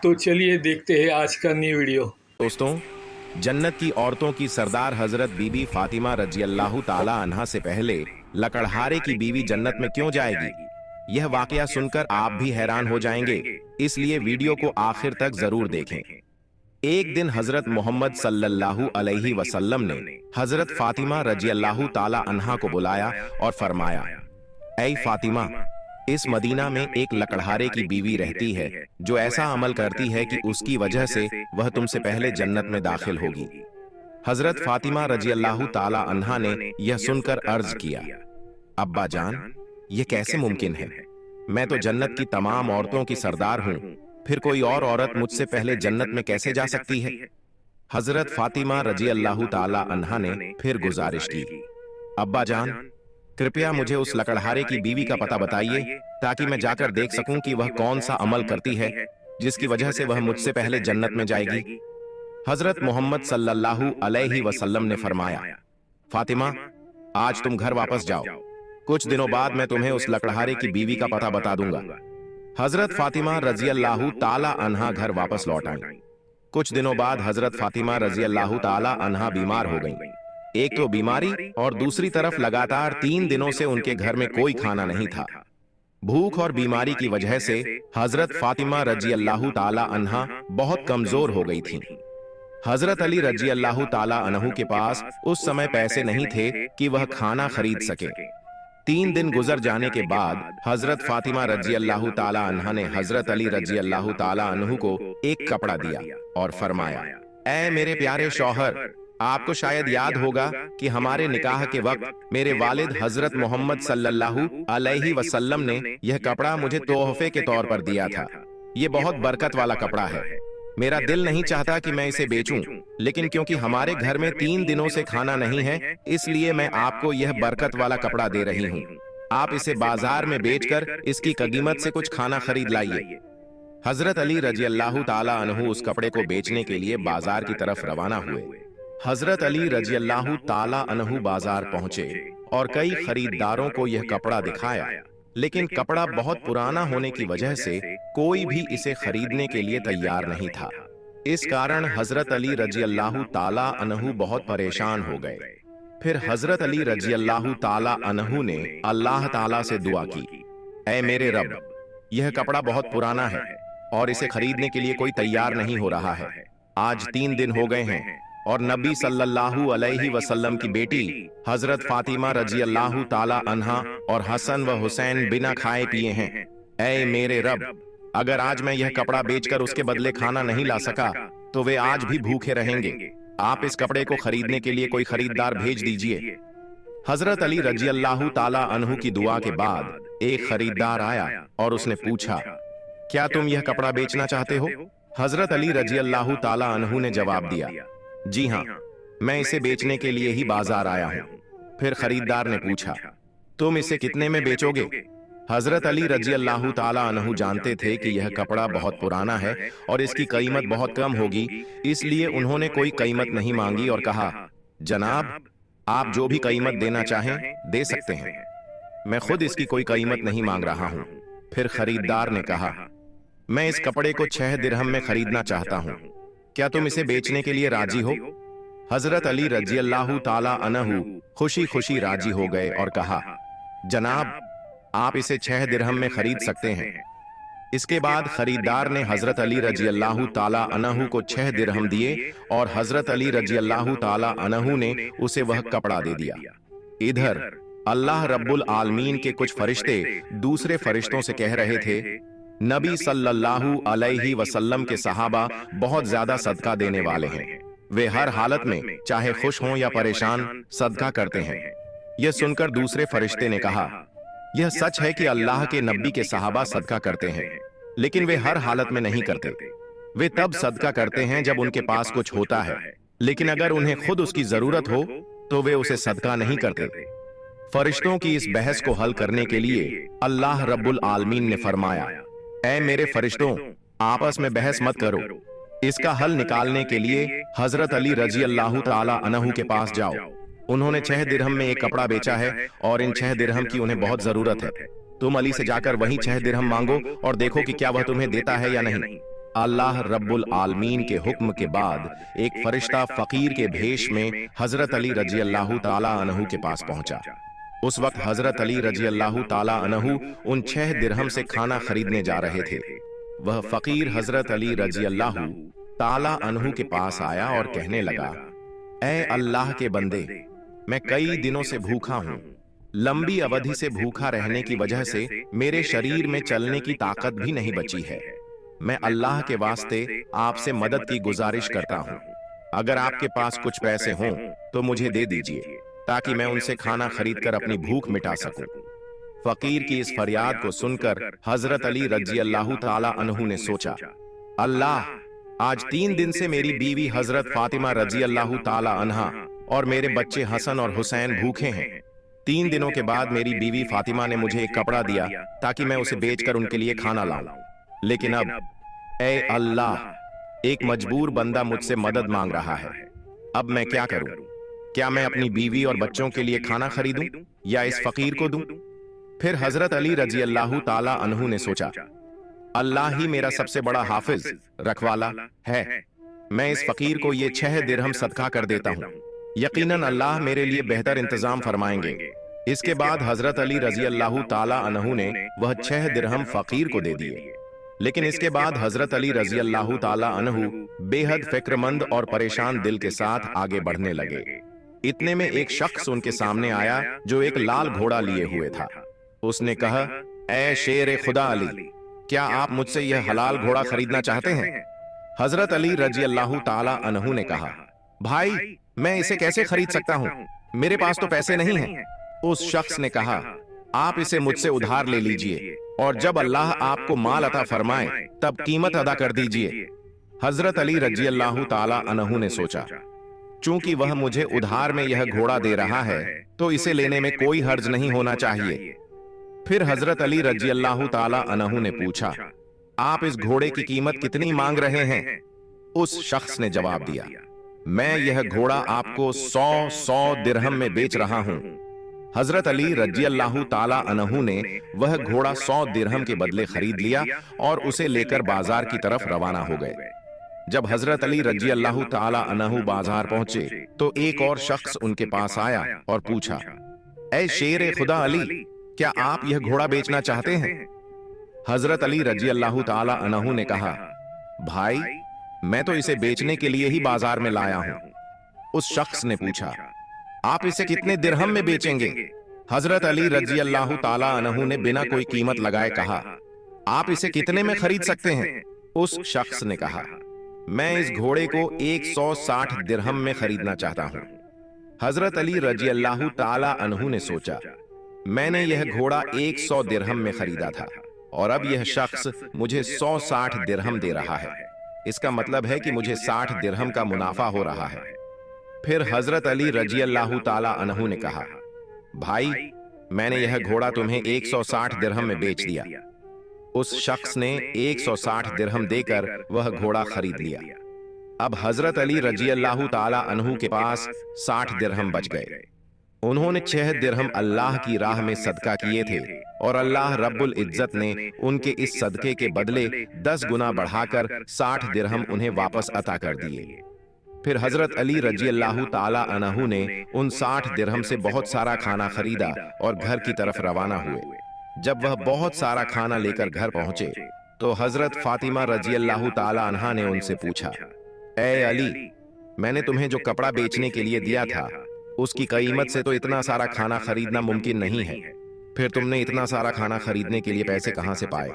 तो चलिए देखते हैं आज का न्यू वीडियो। दोस्तों, जन्नत की औरतों की सरदार हजरत बीबी फातिमा रजी अल्लाह ताला अन्हा से पहले लकड़हारे की बीवी जन्नत में क्यों जाएगी? यह वाकया सुनकर आप भी हैरान हो जाएंगे, इसलिए वीडियो को आखिर तक जरूर देखें। एक दिन हजरत मोहम्मद सल्लल्लाहु अलैहि वसल्लम ने हजरत फातिमा रजी अल्लाह ताला अन्हा को बुलाया और फरमाया, ऐ फातिमा, इस मदीना में एक लकड़हारे की बीवी रहती है जो ऐसा अमल करती है कि उसकी वजह से वह तुमसे पहले जन्नत में दाखिल होगी। हजरत फातिमा रजी अल्लाह ताला अन्हा ने यह सुनकर अर्ज किया, अब्बा जान, यह कैसे मुमकिन है? मैं तो जन्नत की तमाम औरतों की सरदार हूं, फिर कोई और औरत मुझसे पहले जन्नत में कैसे जा सकती है? हजरत फातिमा रजी अल्लाह ताला अन्हा ने फिर गुजारिश की, अब्बा जान, कृपया मुझे उस लकड़हारे की बीवी का पता बताइए ताकि मैं जाकर देख सकूं कि वह कौन सा अमल करती है जिसकी वजह से वह मुझसे पहले जन्नत में जाएगी। हजरत मोहम्मद सल्लल्लाहु अलैहि वसल्लम ने फरमाया, फातिमा, आज तुम घर वापस जाओ, कुछ दिनों बाद मैं तुम्हें उस लकड़हारे की बीवी का पता बता दूंगा। हजरत फातिमा रजी अल्लाह ताला अन्हा घर वापस लौट आई। कुछ दिनों बाद हजरत फातिमा रजी अल्लाह ताला अन्हा बीमार हो गईं। एक तो बीमारी और दूसरी तरफ लगातार 3 दिनों से उनके घर में कोई खाना नहीं था। भूख और बीमारी की वजह से हजरत फातिमा रजी अल्लाह ताला अन्हा बहुत कमजोर हो गई थीं। हजरत अली रजी अल्लाह ताला अन्हु के पास उस समय पैसे नहीं थे कि वह खाना खरीद सके। 3 दिन गुजर जाने के बाद हजरत फातिमा रजी अल्लाह ताला अन्हा ने हजरत अली रजी अल्लाह ताला अन्हु को एक कपड़ा दिया और फरमाया, ऐ मेरे प्यारे शौहर, आपको शायद याद होगा कि हमारे निकाह के वक्त मेरे वालिद हजरत मोहम्मद सल्लल्लाहु अलैहि वसल्लम ने यह कपड़ा मुझे तोहफे के तौर पर दिया था। यह बहुत बरकत वाला कपड़ा है। मेरा दिल नहीं चाहता कि मैं इसे बेचूं, लेकिन क्योंकि हमारे घर में 3 दिनों से खाना नहीं है, इसलिए मैं आपको यह बरकत वाला कपड़ा दे रही हूं। आप इसे बाजार में बेचकर इसकी कीमत से कुछ खाना खरीद लाइए। हजरत अली रजी अल्लाह ताला अन्हु उस कपड़े को बेचने के लिए बाजार की तरफ रवाना हुए। हजरत अली रजी अल्लाह ताला अन्हु बाजार पहुंचे और कई खरीदारों को यह कपड़ा दिखाया, लेकिन कपड़ा बहुत पुराना होने की वजह से कोई भी इसे खरीदने के लिए तैयार नहीं था। इस कारण हजरत अली रजी अल्लाह ताला अन्हु बहुत परेशान हो गए। फिर हजरत अली रजी अल्लाह ताला अन्हु ने अल्लाह ताला से दुआ की, ऐ मेरे रब, यह कपड़ा बहुत पुराना है और इसे खरीदने के लिए कोई तैयार नहीं हो रहा है। आज 3 दिन हो गए हैं और नबी सल्लल्लाहु अलैहि वसल्लम की बेटी हजरत फातिमा रजी अल्लाह ताला अन्हा और हसन व हुसैन बिना खाए पिए हैं। ऐ मेरे रब, अगर आज मैं यह कपड़ा बेचकर उसके बदले खाना नहीं ला सका तो वे आज भी भूखे रहेंगे। आप इस कपड़े को खरीदने के लिए कोई खरीदार भेज दीजिए। हजरत अली रजी अल्लाह ताला अन्हु की दुआ के बाद एक खरीदार आया और उसने पूछा, क्या तुम यह कपड़ा बेचना चाहते हो? हजरत अली रजी अल्लाह ताला अन्हु ने जवाब दिया, जी हां, मैं इसे बेचने के लिए ही बाजार आया हूं। फिर खरीदार ने पूछा, तुम इसे कितने में बेचोगे? हजरत अली रजी अल्लाह ताला अन्हु जानते थे कि यह कपड़ा बहुत पुराना है और इसकी कीमत बहुत कम होगी, इसलिए उन्होंने कोई कीमत नहीं मांगी और कहा, जनाब, आप जो भी कीमत देना चाहें दे सकते हैं, मैं खुद इसकी कोई कीमत नहीं मांग रहा हूं। फिर खरीदार ने कहा, मैं इस कपड़े को 6 दिरहम में खरीदना चाहता हूं, क्या तुम इसे बेचने के लिए राजी हो? हजरत अली रजी अल्लाह ताला अन्हु खुशी खुशी राजी हो गए और कहा, जनाब, आप इसे 6 दिरहम में खरीद सकते हैं। इसके बाद खरीदार ने हजरत अली रजी अल्लाह ताला अन्हु को 6 दिरहम दिए और हजरत अली रजी अल्लाह ताला अन्हु ने उसे वह कपड़ा दे दिया। इधर अल्लाह रब्बुल आलमीन के कुछ फरिश्ते दूसरे फरिश्तों से कह रहे थे, नबी सल्लल्लाहु अलैहि वसल्लम के सहाबा बहुत ज्यादा सदका देने वाले हैं। वे हर हालत में चाहे खुश हों या परेशान सदका करते हैं। यह सुनकर दूसरे फरिश्ते ने कहा, यह सच है कि अल्लाह के नबी के सहाबा सदका करते हैं, लेकिन वे हर हालत में नहीं करते। वे तब सदका करते हैं जब उनके पास कुछ होता है, लेकिन अगर उन्हें खुद उसकी जरूरत हो तो वे उसे सदका नहीं करते। फरिश्तों की इस बहस को हल करने के लिए अल्लाह रब्बुल आलमीन ने फरमाया, ऐ मेरे फरिश्तों, आपस में बहस मत करो। इसका हल निकालने के लिए हजरत अली रजी अल्लाह ताला अन्हु के पास जाओ। उन्होंने 6 दिरहम में एक कपड़ा बेचा है और इन 6 दिरहम की उन्हें बहुत जरूरत है। तुम अली से जाकर वही 6 दिरहम मांगो और देखो कि क्या वह तुम्हें देता है या नहीं। अल्लाह रब्बुल आलमीन के हुक्म के बाद एक फरिश्ता फकीर के भेष में हजरत अली रजी अल्लाह ताला अन्हु के पास पहुंचा। उस वक्त हजरत अली रजी अल्लाह ताला अन्हु उन 6 दिरहम से खाना खरीदने जा रहे थे। वह फकीर हजरत अली रजी अल्लाह ताला अन्हु के पास आया और कहने लगा, ऐ अल्लाह के बंदे, मैं कई दिनों से भूखा हूं। लंबी अवधि से भूखा रहने की वजह से मेरे शरीर में चलने की ताकत भी नहीं बची है। मैं अल्लाह के वास्ते आपसे मदद की गुजारिश करता हूं। अगर आपके पास कुछ पैसे हों तो मुझे दे दीजिए ताकि मैं उनसे खाना खरीदकर अपनी भूख मिटा सकूं। फकीर की इस फरियाद को सुनकर हजरत अली रजी अल्लाह ताला अन्हु ने सोचा, अल्लाह, आज 3 दिन से मेरी बीवी हजरत फातिमा रजी अल्लाह ताला अन्हा और मेरे बच्चे हसन और हुसैन भूखे हैं। 3 दिनों के बाद मेरी बीवी फातिमा ने मुझे एक कपड़ा दिया ताकि मैं उसे बेचकर उनके लिए खाना लाऊं। लेकिन अब ऐ अल्लाह, एक मजबूर बंदा मुझसे मदद मांग रहा है। अब मैं क्या करूं? क्या मैं अपनी बीवी और बच्चों के लिए खाना खरीदूं या इस फकीर को दूं? फिर हजरत अली रजी अल्लाह ताला अन्हु ने सोचा, अल्लाह ही मेरा सबसे बड़ा हाफिज रखवाला है। मैं इस फकीर को ये 6 दिरहम सदका कर देता हूं। यकीनन अल्लाह मेरे लिए बेहतर इंतजाम फरमाएंगे। इसके बाद हजरत अली रजी अल्लाह ताला अन्हु ने वह 6 दिरहम फकीर को दे दिए। लेकिन इसके बाद हजरत अली रजी अल्लाह ताला अन्हु बेहद फिक्रमंद और परेशान दिल के साथ आगे बढ़ने लगे। इतने में एक शख्स उनके सामने आया जो एक लाल घोड़ा लिए हुए था। उसने कहा, ऐ शेर खुदा अली, क्या आप मुझसे यह हलाल घोड़ा खरीदना चाहते हैं? हजरत अली रजी अल्लाह ताला अन्हु ने कहा, भाई, मैं इसे कैसे खरीद सकता हूं? मेरे पास तो पैसे नहीं हैं। उस शख्स ने कहा, आप इसे मुझसे उधार ले लीजिए और जब अल्लाह आपको माल अता फरमाए तब कीमत अदा कर दीजिए। हजरत अली रजी अल्लाह ताला अन्हु ने सोचा, चूंकि वह मुझे उधार में यह घोड़ा दे रहा है तो इसे लेने में कोई हर्ज नहीं होना चाहिए। फिर हजरत अली रजी अल्लाह ताला अन्हु ने पूछा, आप इस घोड़े की कीमत कितनी मांग रहे हैं? उस शख्स ने जवाब दिया, मैं यह घोड़ा आपको 100 दिरहम में बेच रहा हूं। हजरत अली रजी अल्लाह ताला अन्हु ने वह घोड़ा 100 दिरहम के बदले खरीद लिया और उसे लेकर बाजार की तरफ रवाना हो गए। जब हजरत अली रजी अल्लाह ताला अन्हु बाजार पहुंचे तो एक और शख्स उनके पास आया और पूछा, ऐ शेर खुदा अली, क्या आप यह घोड़ा बेचना चाहते हैं? हजरत अली रजी अल्लाह ताला अन्हु ने कहा, भाई, मैं तो इसे बेचने के लिए ही बाजार में लाया हूं। उस शख्स ने पूछा, आप इसे कितने दिरहम में बेचेंगे? हजरत अली रजी अल्लाह ताला अन्हु ने बिना कोई कीमत लगाए कहा, आप इसे कितने में खरीद सकते हैं? उस शख्स ने कहा, मैं इस घोड़े को 160 दिरहम में खरीदना चाहता हूं। हजरत अली रजी अल्लाह ताला अन्हु ने सोचा, मैंने यह घोड़ा 100 दिरहम में खरीदा था और अब यह शख्स मुझे 160 दिरहम दे रहा है। इसका मतलब है कि मुझे 60 दिरहम का मुनाफा हो रहा है। फिर हजरत अली रजी अल्लाह ताला अन्हु ने कहा, भाई, मैंने यह घोड़ा तुम्हें 160 दिरहम में बेच दिया। उस शख्स ने 160 दिरहम देकर वह घोड़ा खरीद लिया। अब हजरत अली रजी अल्लाह ताला अन्हु के पास 60 दिरहम बच गए। उन्होंने 6 दिरहम अल्लाह की राह में सदका किए थे और अल्लाह रब्बुल इज्जत ने उनके इस सदके के बदले 10 गुना बढ़ाकर 60 दिरहम उन्हें वापस अता कर दिए। फिर हजरत अली रजी अल्लाह ताला अन्हु ने उन 60 दिरहम से बहुत सारा खाना खरीदा और घर की तरफ रवाना हुए। जब वह बहुत सारा खाना लेकर घर पहुंचे तो हजरत फातिमा रजी अल्लाह ताला अन्हा ने उनसे पूछा, ऐ अली, मैंने तुम्हें जो कपड़ा बेचने के लिए दिया था उसकी कीमत से तो इतना सारा खाना खरीदना मुमकिन नहीं है। फिर तुमने इतना सारा खाना खरीदने के लिए पैसे कहां से पाए?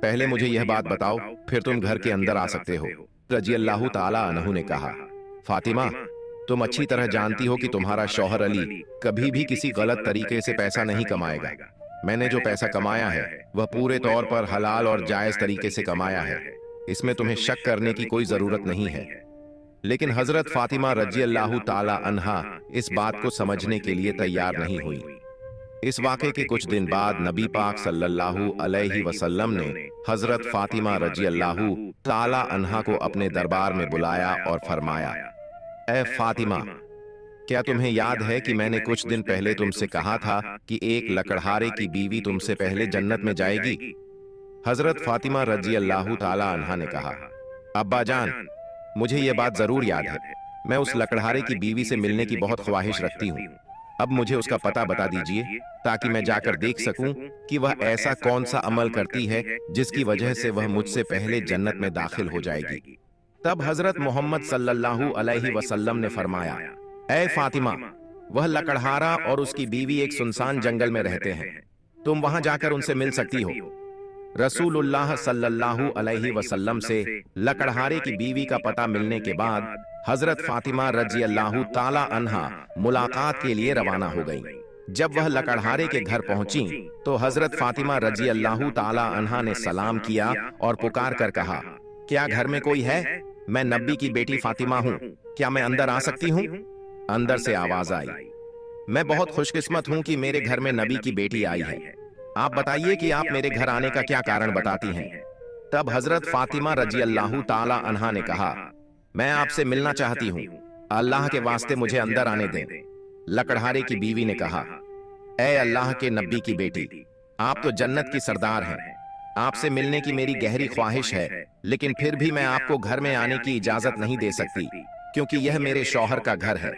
पहले मुझे यह बात बताओ, फिर तुम घर के अंदर आ सकते हो। रजी अल्लाह ताला अन्हु ने कहा, फातिमा, तुम अच्छी तरह जानती हो कि तुम्हारा शौहर अली कभी भी किसी गलत तरीके से पैसा नहीं कमाएगा। मैंने जो पैसा कमाया है वह पूरे तौर पर हलाल और जायज तरीके से कमाया है। इसमें तुम्हें शक करने की कोई जरूरत नहीं है। लेकिन हजरत फातिमा रजी अल्लाह ताला अन्हा इस बात को समझने के लिए तैयार नहीं हुई। इस वाक़े के कुछ दिन बाद नबी पाक सल्लल्लाहु अलैहि वसल्लम ने हजरत फातिमा रजी अल्लाह ताला अन्हा को अपने दरबार में बुलाया और फरमाया, ऐ फातिमा, क्या तुम्हें याद है कि मैंने कुछ दिन पहले तुमसे कहा था कि एक लकड़हारे की बीवी तुमसे पहले जन्नत में जाएगी? हजरत फातिमा रजी अल्लाह ताला अन्हा ने कहा, अब्बा जान, मुझे ये बात जरूर याद है। मैं उस लकड़हारे की बीवी से मिलने की बहुत ख्वाहिश रखती हूँ। अब मुझे उसका पता बता दीजिए ताकि मैं जाकर देख सकूं कि वह ऐसा कौन सा अमल करती है जिसकी वजह से वह मुझसे पहले जन्नत में दाखिल हो जाएगी। तब हजरत मोहम्मद सल्लल्लाहु अलैहि वसल्लम ने फरमाया, ऐ फातिमा, वह लकड़हारा और उसकी बीवी एक सुनसान जंगल में रहते हैं, तुम वहां जाकर उनसे मिल सकती हो। रसूलुल्लाह सल्लल्लाहु अलैहि वसल्लम से लकड़हारे की बीवी का पता मिलने के बाद हजरत फातिमा रजी अल्लाह ताला अन्हा मुलाकात के लिए रवाना हो गई। जब वह लकड़हारे के घर पहुंची तो हजरत फातिमा रजी अल्लाह ताला अन्हा ने सलाम किया और पुकार कर कहा, क्या घर में कोई है? मैं नबी की बेटी फातिमा हूँ, क्या मैं अंदर आ सकती हूँ? अंदर से आवाज आई, मैं बहुत खुशकिस्मत हूँ कि मेरे घर में नबी की बेटी आई है। आप बताइए कि आप मेरे घर आने का क्या कारण बताती हैं। तब हजरत फातिमा रजी अल्लाह ताला अन्हा ने कहा, मैं आपसे मिलना चाहती हूँ, अल्लाह के वास्ते मुझे अंदर आने दें। लकड़हारे की बीवी ने कहा, ऐ अल्लाह के नबी की बेटी, आप तो जन्नत की सरदार हैं, आपसे मिलने की मेरी गहरी ख्वाहिश है, लेकिन फिर भी मैं आपको घर में आने की इजाजत नहीं दे सकती क्योंकि यह मेरे शौहर का घर है।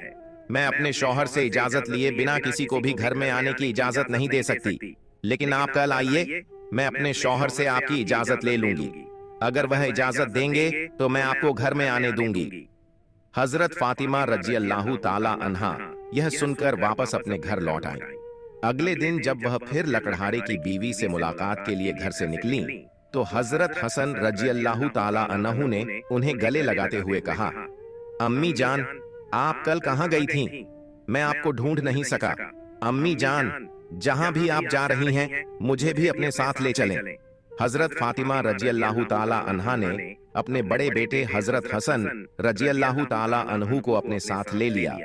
मैं अपने शौहर से इजाजत लिए बिना किसी को भी घर में आने की इजाजत नहीं दे सकती, लेकिन आप कल आइए, मैं अपने शौहर से आपकी इजाजत ले लूंगी। अगर वह इजाजत देंगे तो मैं आपको घर में आने दूंगी। हजरत फातिमा रजी अल्लाह ताला अन्हा यह सुनकर वापस अपने घर लौट आई। अगले दिन जब वह फिर लकड़हारे की बीवी से मुलाकात के लिए घर से निकली तो हजरत हसन रजी अल्लाह ताला अन्हु ने उन्हें गले लगाते हुए कहा, अम्मी जान, आप कल कहाँ गई थीं? मैं आपको ढूंढ नहीं सका। अम्मी जान, जहां भी आप जा रही हैं, मुझे भी अपने साथ ले चलें। हजरत फातिमा रजी अल्लाह ताला अन्हा ने अपने बड़े बेटे हजरत हसन रजी अल्लाह ताला अन्हु को अपने साथ ले लिया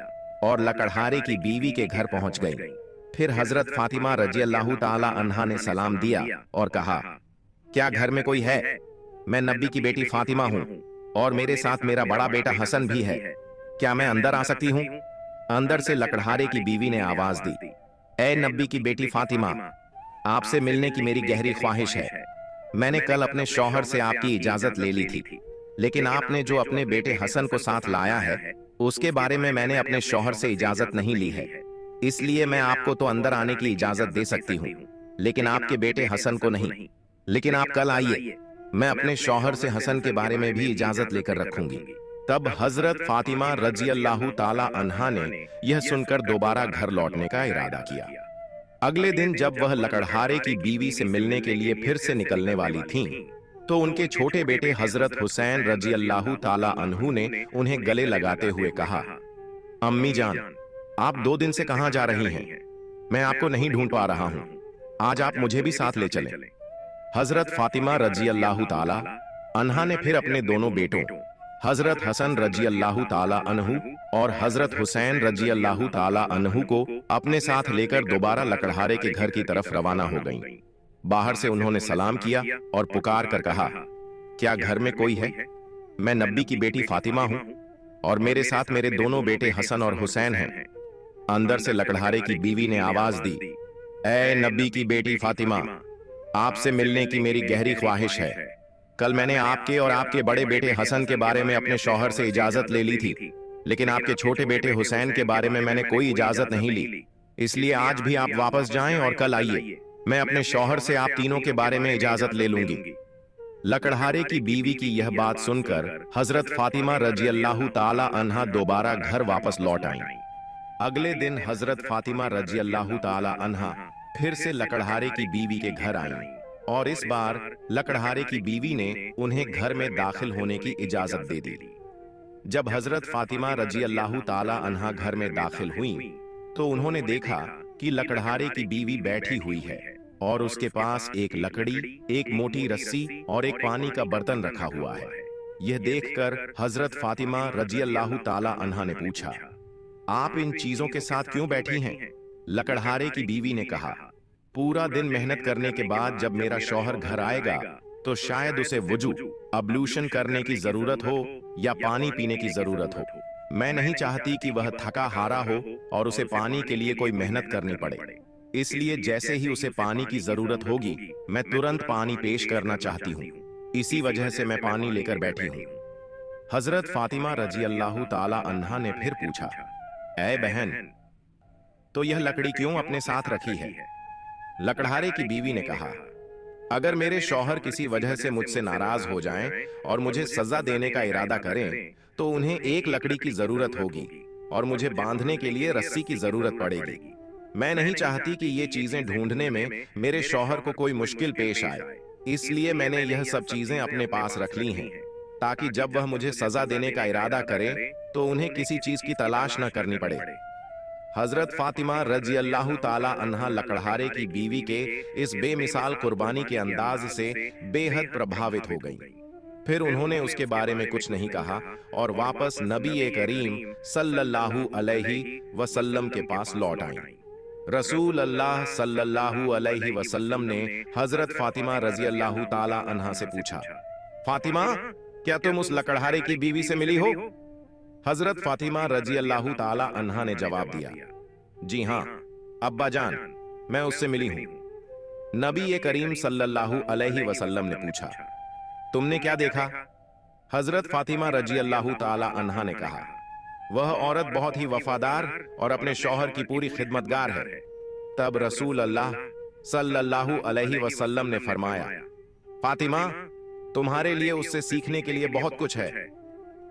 और लकड़हारे की बीवी के घर पहुंच गई। फिर हजरत फातिमा रजी अल्लाह ताला अन्हा ने सलाम दिया और कहा, क्या घर में कोई है? मैं नबी की बेटी फातिमा हूँ और मेरे साथ मेरा बड़ा बेटा हसन भी है, क्या मैं अंदर आ सकती हूँ? अंदर से लकड़हारे की बीवी ने आवाज दी, ऐ नबी की बेटी फातिमा, आपसे मिलने की मेरी गहरी ख्वाहिश है। मैंने कल अपने शौहर से आपकी इजाजत ले ली थी, लेकिन आपने जो अपने बेटे हसन को साथ लाया है उसके बारे में मैंने अपने शौहर से इजाजत नहीं ली है, इसलिए मैं आपको तो अंदर आने की इजाजत दे सकती हूँ, लेकिन आपके बेटे हसन को नहीं। लेकिन आप कल आइए, मैं अपने शौहर से हसन के बारे में भी इजाजत लेकर रखूंगी। तब हजरत फातिमा रजी अल्लाह ताला अन्हा ने यह सुनकर दोबारा घर लौटने का इरादा किया। अगले दिन जब वह लकड़हारे की बीवी से मिलने के लिए फिर से निकलने वाली थीं, तो उनके छोटे बेटे हजरत हुसैन रजी अल्लाह ताला अन्हु ने उन्हें गले लगाते हुए कहा, अम्मी जान, आप 2 दिन से कहां जा रही हैं? मैं आपको नहीं ढूंढ पा रहा हूं, आज आप मुझे भी साथ ले चलें। हजरत फातिमा रजी अल्लाह ताला अन्हा ने फिर अपने दोनों बेटों हजरत हसन रजी अल्लाह ताला अन्हु और हजरत हुसैन रजी अल्लाह ताला अन्हु को अपने साथ लेकर दोबारा लकड़हारे के घर की तरफ रवाना हो गईं। बाहर से उन्होंने सलाम किया और पुकार कर कहा, क्या घर में कोई है? मैं नबी की बेटी फातिमा हूँ और मेरे साथ मेरे दोनों बेटे हसन और हुसैन हैं। अंदर से लकड़हारे की बीवी ने आवाज दी, ऐ नबी की बेटी फातिमा, आपसे मिलने की मेरी गहरी ख्वाहिश है। कल मैंने आपके और आपके बड़े बेटे हसन के बारे में अपने शौहर से इजाजत ले ली थी, लेकिन आपके छोटे बेटे हुसैन के बारे में मैंने कोई इजाजत नहीं ली, इसलिए आज भी आप वापस जाएं और कल आइए, मैं अपने शौहर से आप तीनों के बारे में इजाजत ले लूंगी। लकड़हारे की बीवी की यह बात सुनकर हजरत फातिमा रजी अल्लाह ताला अन्हा दोबारा घर वापस लौट आईं। अगले दिन हजरत फातिमा रजी अल्लाह ताला अन्हा फिर से लकड़हारे की बीवी के घर आईं और इस बार लकड़हारे की बीवी ने उन्हें घर में दाखिल होने की इजाजत दे दी। जब हजरत फातिमा रजी अल्लाह ताला अन्हा घर में दाखिल हुई तो उन्होंने देखा कि लकड़हारे की बीवी बैठी हुई है और उसके पास एक लकड़ी, एक मोटी रस्सी और एक पानी का बर्तन रखा हुआ है। यह देखकर हजरत फातिमा रजी अल्लाह ताला अन्हा ने पूछा, आप इन चीजों के साथ क्यों बैठी हैं? लकड़हारे की बीवी ने कहा, पूरा दिन मेहनत करने के बाद जब मेरा शौहर घर आएगा तो शायद उसे वुजू अब्लूशन करने की जरूरत हो या पानी पीने की जरूरत हो। मैं नहीं चाहती कि वह थका हारा हो और उसे पानी के लिए कोई मेहनत करनी पड़े, इसलिए जैसे ही उसे पानी की जरूरत होगी मैं तुरंत पानी पेश करना चाहती हूँ। इसी वजह से मैं पानी लेकर बैठी हूँ। हजरत फातिमा रजी अल्लाह ताला अन्हा ने फिर पूछा, ऐ बहन, तो यह लकड़ी क्यों अपने साथ रखी है? लकड़हारे की बीवी ने कहा, अगर मेरे शौहर किसी वजह से मुझसे नाराज हो जाएं और मुझे सजा देने का इरादा करें तो उन्हें एक लकड़ी की जरूरत होगी और मुझे बांधने के लिए रस्सी की जरूरत पड़ेगी। मैं नहीं चाहती कि ये चीजें ढूंढने में मेरे शौहर को कोई मुश्किल पेश आए, इसलिए मैंने यह सब चीजें अपने पास रख ली हैं ताकि जब वह मुझे सजा देने का इरादा करें तो उन्हें किसी चीज की तलाश न करनी पड़े। हजरत फातिमा रजी अल्लाह ताला अन्हा लकड़हारे की बीवी के इस बेमिसाल कुर्बानी के अंदाज से बेहद प्रभावित हो गईं। फिर उन्होंने उसके बारे में कुछ नहीं कहा और वापस नबी करीम सल्लल्लाहु अलैहि वसल्लम के पास लौट आईं। रसूल अल्लाह सल्लल्लाहु अलैहि वसल्लम ने हजरत फातिमा रजी अल्लाह ताला अन्हा से पूछा, फातिमा, क्या तुम उस लकड़हारे की बीवी से मिली हो? हजरत फातिमा रजी अल्लाह ताला अन्हा ने जवाब दिया, जी हां अब्बा जान, मैं उससे मिली हूं। नबी करीम सल्लल्लाहु अलैहि वसल्लम ने पूछा, तुमने क्या देखा? हजरत फातिमा रजी अल्लाह ताला अन्हा ने कहा, वह औरत बहुत ही वफादार और अपने शौहर की पूरी खिदमतगार है। तब रसूल अल्लाह सल्लल्लाहु अलैहि वसल्लम ने फरमाया, फातिमा, तुम्हारे लिए उससे सीखने के लिए बहुत कुछ है।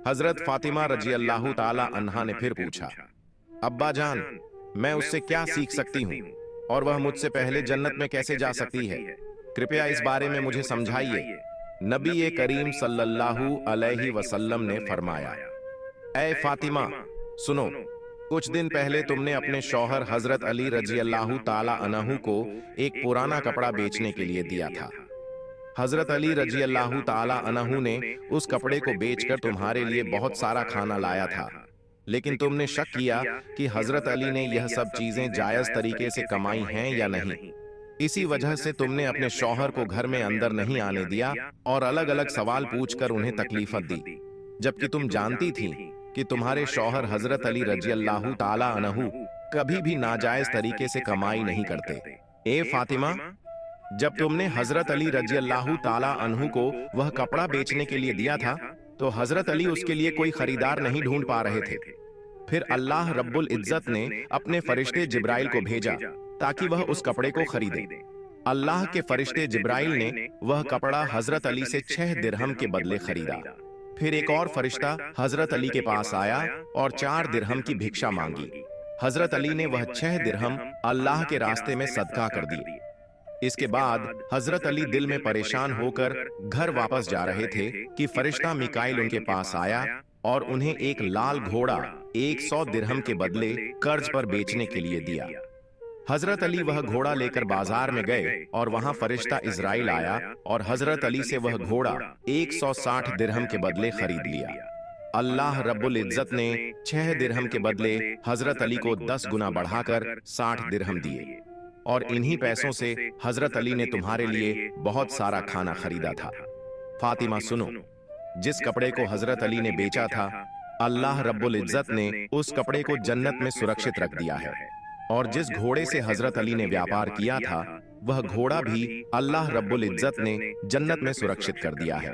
हजरत फातिमा रजी अल्लाह ताला अन्हा ने फिर पूछा, अब्बा जान, मैं उससे क्या सीख सकती हूँ और वह मुझसे पहले जन्नत में कैसे जा सकती है? कृपया इस बारे में मुझे समझाइए। नबी करीम सल्लल्लाहु अलैहि वसल्लम ने फरमाया, ऐ फातिमा, सुनो, कुछ दिन पहले तुमने अपने शौहर हजरत अली रजी अल्लाह ताला अन्हु को एक पुराना कपड़ा बेचने के लिए दिया था। हजरत अली रजी अल्लाह ताला अन्हु ने उस कपड़े को बेचकर तुम्हारे लिए बहुत सारा खाना लाया था, लेकिन तुमने शक किया कि हजरत अली ने यह सब चीजें जायज तरीके से कमाई हैं या नहीं। इसी वजह से तुमने अपने शौहर को घर में अंदर नहीं आने दिया और अलग अलग सवाल पूछकर उन्हें तकलीफत दी, जबकि तुम जानती थी कि तुम्हारे शौहर हजरत अली रजी अल्लाह ताला अन्हु कभी भी नाजायज तरीके से कमाई नहीं करते। ए फातिमा, जब तुमने हजरत अली रजी अल्लाह ताला अन्हु को वह कपड़ा बेचने के लिए दिया था तो हजरत अली उसके लिए कोई खरीदार नहीं ढूंढ पा रहे थे। फिर अल्लाह रब्बुल इज्जत ने अपने फरिश्ते जिब्राइल को भेजा ताकि वह उस कपड़े को खरीदे। अल्लाह के फरिश्ते जिब्राइल ने वह कपड़ा हजरत अली से 6 दिरहम के बदले खरीदा। फिर एक और फरिश्ता हजरत अली के पास आया और 4 दिरहम की भिक्षा मांगी। हजरत अली ने वह 6 दिरहम अल्लाह के रास्ते में सदका कर दिए। इसके बाद हजरत अली दिल में परेशान होकर घर वापस जा रहे थे कि फरिश्ता मिकाइल उनके पास आया और उन्हें एक लाल घोड़ा 100 दिरहम के बदले कर्ज पर बेचने के लिए दिया। हजरत अली वह घोड़ा लेकर बाजार में गए और वहां फरिश्ता इजराइल आया और हजरत अली से वह घोड़ा 160 दिरहम के बदले खरीद लिया। अल्लाह रब्बुल इज्जत ने 6 दिरहम के बदले हजरत अली को 10 गुना बढ़ाकर 60 दिरहम दिए और इन्हीं पैसों से हजरत अली ने तुम्हारे लिए बहुत सारा खाना खरीदा था। फातिमा, सुनो, जिस कपड़े को हजरत अली ने बेचा था, अल्लाह रब्बुल इज्जत ने उस कपड़े को जन्नत में सुरक्षित रख दिया है और जिस घोड़े से हजरत अली ने व्यापार किया था वह घोड़ा भी अल्लाह रब्बुल इज्जत ने जन्नत में सुरक्षित कर दिया है।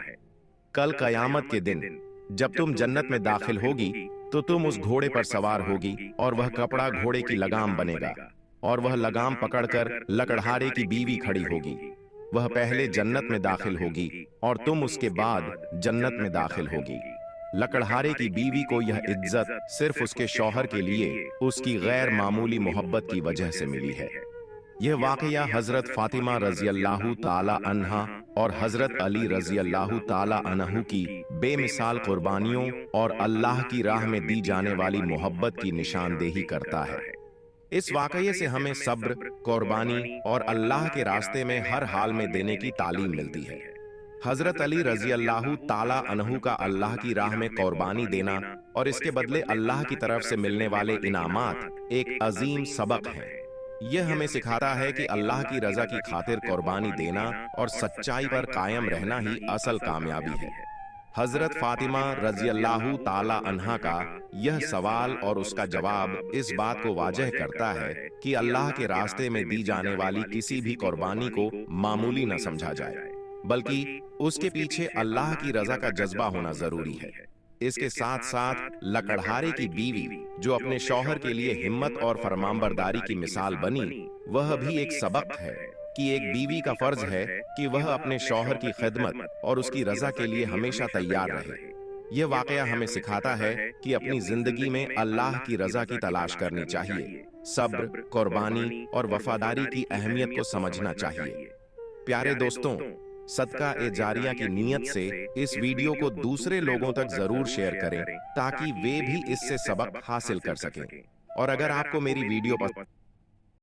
कल कयामत के दिन जब तुम जन्नत में दाखिल होगी तो तुम उस घोड़े पर सवार होगी और वह कपड़ा घोड़े की लगाम बनेगा और वह लगाम पकड़कर लकड़हारे की बीवी खड़ी होगी। वह पहले जन्नत में दाखिल होगी और तुम उसके बाद जन्नत में दाखिल होगी। लकड़हारे की बीवी को यह इज्जत सिर्फ उसके शौहर के लिए उसकी गैर मामूली मोहब्बत की वजह से मिली है। यह वाकया हजरत फातिमा रजी अल्लाह ताला अन्हा और हजरत अली रजी अल्लाह ताला अन्हु की बेमिसाल कुर्बानियों और अल्लाह की राह में दी जाने वाली मोहब्बत की निशानदेही करता है। इस वाकये से हमें सब्र, कुर्बानी और अल्लाह के रास्ते में हर हाल में देने की तालीम मिलती है। हजरत अली रजी अल्लाह ताला अन्हु का अल्लाह की राह में कुर्बानी देना और इसके बदले अल्लाह की तरफ से मिलने वाले इनामात एक अजीम सबक है। यह हमें सिखाता है कि अल्लाह की रजा की खातिर कुर्बानी देना और सच्चाई पर कायम रहना ही असल कामयाबी है। हजरत फातिमा रजी अल्लाह ताला अन्हा का यह सवाल और उसका जवाब इस बात को वाजह करता है कि अल्लाह के रास्ते में दी जाने वाली किसी भी कुर्बानी को मामूली न समझा जाए, बल्कि उसके पीछे अल्लाह की रजा का जज्बा होना जरूरी है। इसके साथ साथ लकड़हारे की बीवी जो अपने शौहर के लिए हिम्मत और फरमानबरदारी की मिसाल बनी, वह भी एक सबक है कि एक बीवी का फर्ज है कि वह अपने शौहर की खिदमत और उसकी रजा के लिए हमेशा तैयार रहे। यह वाकया हमें सिखाता है कि अपनी जिंदगी में अल्लाह की रजा की तलाश करनी चाहिए, सब्र, कुर्बानी और वफादारी की अहमियत को समझना चाहिए। प्यारे दोस्तों, सदका ए जारिया की नीयत से इस वीडियो को दूसरे लोगों तक जरूर शेयर करें ताकि वे भी इससे सबक हासिल कर सकें। और अगर आपको मेरी वीडियो